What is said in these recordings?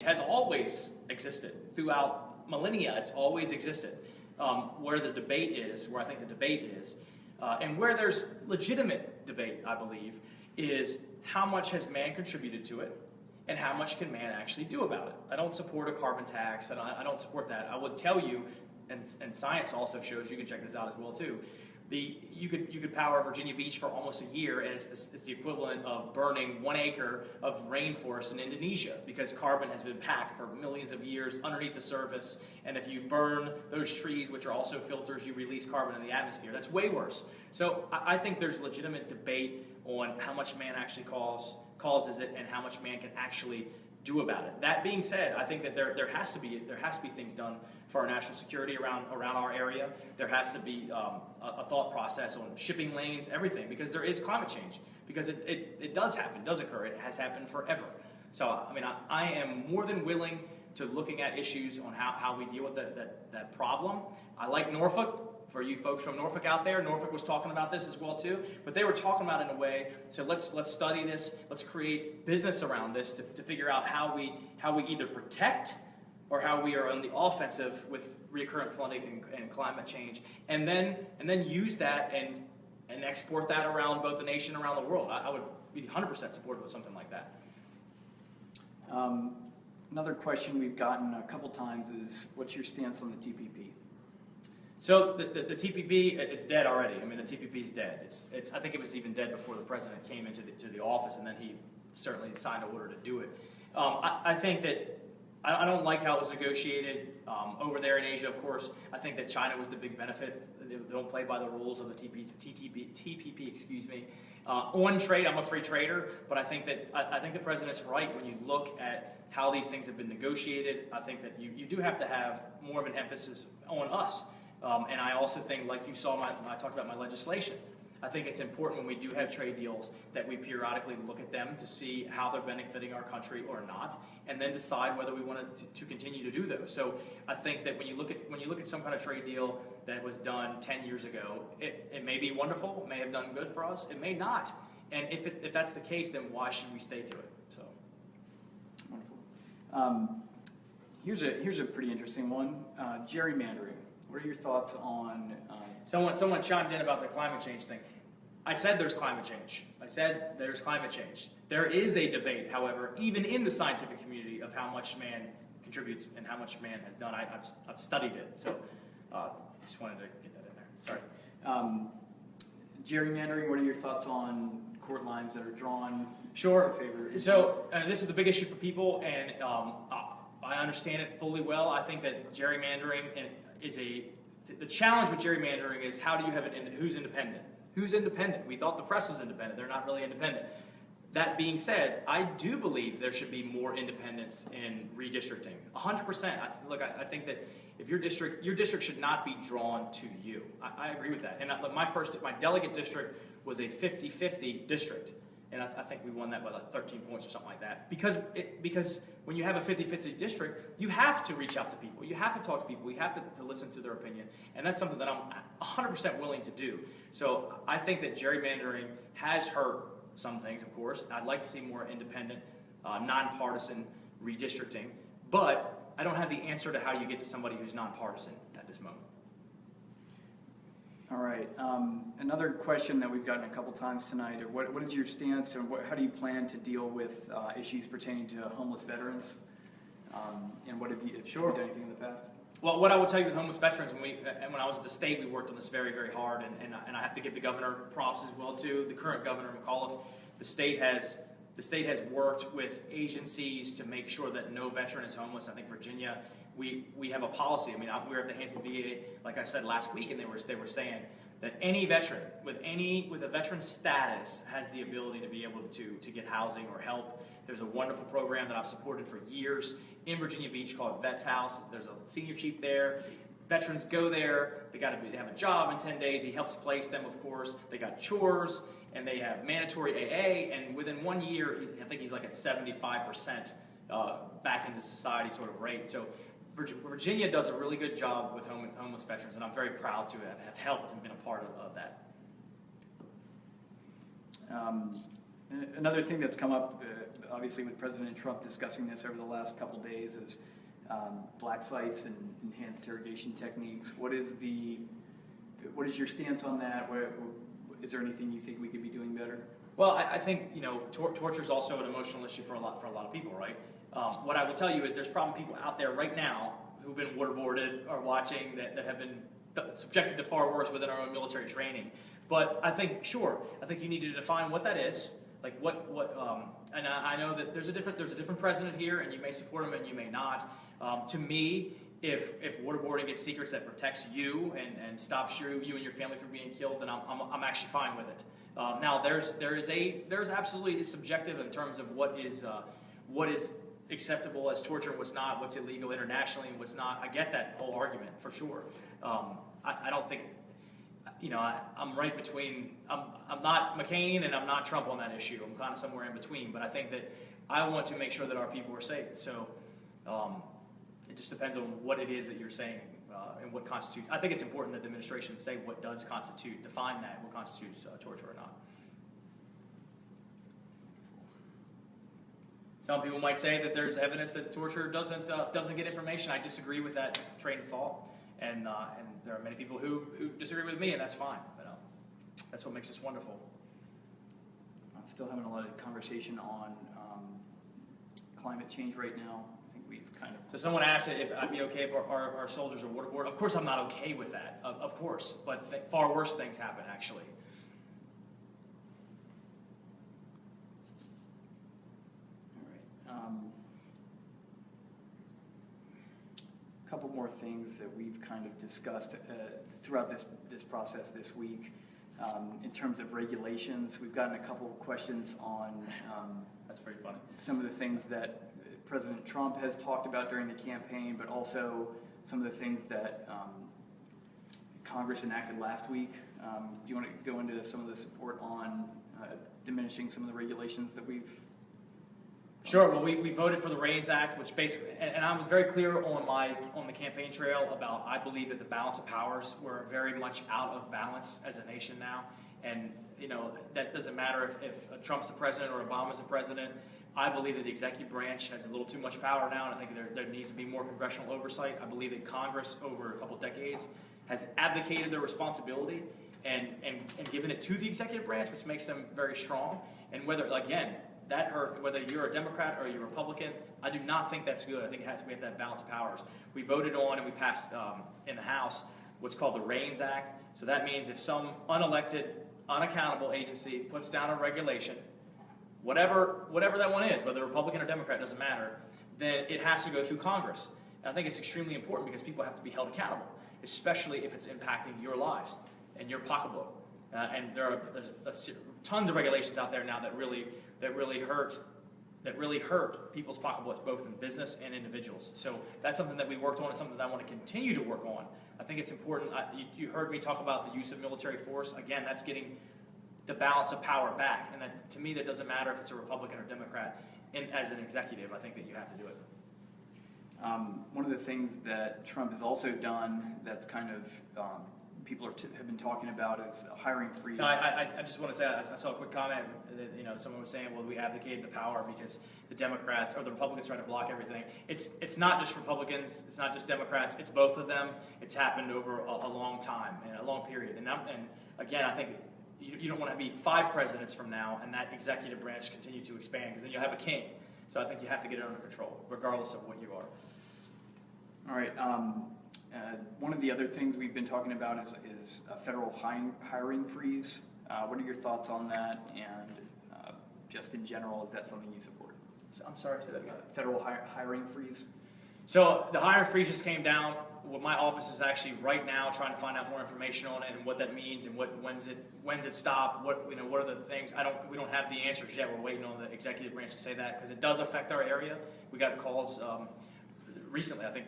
has always existed throughout millennia. It's always existed. Where the debate is, where I think the debate is, and where there's legitimate debate, I believe, is how much has man contributed to it, and how much can man actually do about it. I don't support a carbon tax, and I don't support that. I would tell you, and science also shows, you can check this out as well too, you could power Virginia Beach for almost a year, and it's the equivalent of burning 1 acre of rainforest in Indonesia, because carbon has been packed for millions of years underneath the surface, and if you burn those trees, which are also filters, you release carbon in the atmosphere. That's way worse. So I think there's legitimate debate on how much man actually causes it and how much man can actually do about it. That being said, I think that there has to be things done for our national security around our area. There has to be a thought process on shipping lanes, everything, because there is climate change. Because it does happen, does occur. It has happened forever. So I mean, I am more than willing to looking at issues on how we deal with that problem. I like Norfolk. For you folks from Norfolk out there, Norfolk was talking about this as well too, but they were talking about it in a way, so let's study this, let's create business around this to figure out how we either protect or how we are on the offensive with recurrent flooding and climate change, and then use that and export that around both the nation and around the world. I would be 100% supportive of something like that. Another question we've gotten a couple times is, what's your stance on the TPP? So the TPP, it's dead already. I mean, the TPP is dead. I think it was even dead before the president came into the office, and then he certainly signed an order to do it. I think that I don't like how it was negotiated over there in Asia. Of course, I think that China was the big benefit. They don't play by the rules of the TPP. Excuse me. On trade, I'm a free trader, but I think the president's right when you look at how these things have been negotiated. I think that you do have to have more of an emphasis on us. And I also think, like you saw when I talked about my legislation, I think it's important when we do have trade deals that we periodically look at them to see how they're benefiting our country or not, and then decide whether we want to continue to do those. So I think that when you look at some kind of trade deal that was done 10 years ago, it may be wonderful, it may have done good for us, it may not. And if that's the case, then why should we stay to it? So wonderful. Here's a pretty interesting one, gerrymandering. What are your thoughts on... Someone chimed in about the climate change thing. I said there's climate change. There is a debate, however, even in the scientific community, of how much man contributes and how much man has done. I've studied it, so just wanted to get that in there. Sorry. Gerrymandering, what are your thoughts on court lines that are drawn? Sure. So this is the big issue for people, and I understand it fully well. I think that gerrymandering the challenge with gerrymandering is how do you have it who's independent? Who's independent? We thought the press was independent. They're not really independent. That being said, I do believe there should be more independence in redistricting. 100%. I think that if your district should not be drawn to you. I agree with that. And my delegate district was a 50-50 district. And I think we won that by like 13 points or something like that. Because when you have a 50-50 district, you have to reach out to people. You have to talk to people. You have to listen to their opinion. And that's something that I'm 100% willing to do. So I think that gerrymandering has hurt some things, of course. I'd like to see more independent, nonpartisan redistricting. But I don't have the answer to how you get to somebody who's nonpartisan at this moment. All right. Another question that we've gotten a couple times tonight: what is your stance, and how do you plan to deal with issues pertaining to homeless veterans? And what have you done anything in the past? Well, what I will tell you with homeless veterans, when I was at the state, we worked on this very, very hard, and I have to give the governor props as well too. The current governor, McAuliffe, the state has worked with agencies to make sure that no veteran is homeless. I think Virginia. We have a policy. I mean, we were at the Hampton VA, like I said last week, and they were saying that any veteran with a veteran status has the ability to be able to get housing or help. There's a wonderful program that I've supported for years in Virginia Beach called Vets House. There's a senior chief there. Veterans go there. They have a job in 10 days. He helps place them, of course. They got chores, and they have mandatory AA. And within 1 year, I think he's like at 75% back into society sort of rate. So Virginia does a really good job with homeless veterans, and I'm very proud to have helped and been a part of that. Another thing that's come up, obviously with President Trump discussing this over the last couple days, is black sites and enhanced interrogation techniques. What is your stance on that? Is there anything you think we could be doing better? Well, I think, torture is also an emotional issue for a lot of people, right? What I will tell you is there's probably people out there right now who've been waterboarded or watching that have been subjected to far worse within our own military training. But I think you need to define what that is. Like and I know that there's a different president here, and you may support him and you may not. To me, if waterboarding gets secrets that protects you and stops you and your family from being killed, then I'm actually fine with it. Now there's absolutely subjective in terms of what is acceptable as torture and what's not, what's illegal internationally and what's not. I get that whole argument for sure. I don't think, I'm right between, I'm not McCain and I'm not Trump on that issue. I'm kind of somewhere in between, but I think that I want to make sure that our people are safe. So it just depends on what it is that you're saying and what constitutes. I think it's important that the administration say what does constitute, define that, what constitutes torture or not. Some people might say that there's evidence that torture doesn't get information. I disagree with that train of thought, and there are many people who disagree with me, and that's fine. But, that's what makes us wonderful. I'm still having a lot of conversation on climate change right now. I think we've kind of... So someone asked if I'd be okay if our soldiers are waterboarded. Of course I'm not okay with that, of course, but far worse things happen, actually. A couple more things that we've kind of discussed throughout this process this week. In terms of regulations, we've gotten a couple of questions on that's pretty funny. Some of the things that President Trump has talked about during the campaign, but also some of the things that Congress enacted last week. Do you want to go into some of the support on diminishing some of the regulations that we've... Sure. Well, we voted for the REINS Act, which basically, and I was very clear on the campaign trail about I believe that the balance of powers were very much out of balance as a nation now, and that doesn't matter if Trump's the president or Obama's the president. I believe that the executive branch has a little too much power now, and I think there needs to be more congressional oversight. I believe that Congress, over a couple decades, has abdicated their responsibility and given it to the executive branch, which makes them very strong. And whether you're a Democrat or you're a Republican, I do not think that's good. I think we have that balance of powers. We voted on and we passed in the House what's called the REINS Act. So that means if some unelected, unaccountable agency puts down a regulation, whatever that one is, whether Republican or Democrat, doesn't matter, then it has to go through Congress. And I think it's extremely important because people have to be held accountable, especially if it's impacting your lives and your pocketbook. And there's tons of regulations out there now that really hurt people's pocketbooks, both in business and individuals. So that's something that we worked on and something that I want to continue to work on. I think it's important. You heard me talk about the use of military force. Again, that's getting the balance of power back. And that, to me, that doesn't matter if it's a Republican or Democrat. As an executive, I think that you have to do it. One of the things that Trump has also done that's kind of people have been talking about is a hiring freeze. No, I just want to say, I saw a quick comment that someone was saying, well, we advocated the power because the Democrats or the Republicans trying to block everything. It's not just Republicans, it's not just Democrats, it's both of them. It's happened over a long time and a long period. And again, I think you don't want to be 5 presidents from now and that executive branch continue to expand, because then you'll have a king. So I think you have to get it under control, regardless of what you are. All right. One of the other things we've been talking about is a federal hiring freeze. What are your thoughts on that? And just in general, is that something you support? I'm sorry, say that again. Federal hiring freeze? So the hiring freeze just came down. What my office is actually right now trying to find out more information on it and what that means and when's it stop? What are the things? We don't have the answers yet. We're waiting on the executive branch to say that, because it does affect our area. We got calls recently, I think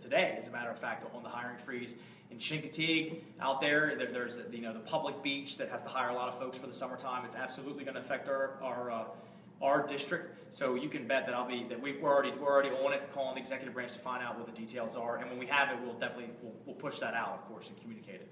today, as a matter of fact, on the hiring freeze in Chincoteague. Out there's the public beach that has to hire a lot of folks for the summertime. It's absolutely going to affect our district. So you can bet that we're already on it, calling the executive branch to find out what the details are. And when we have it, we'll push that out, of course, and communicate it.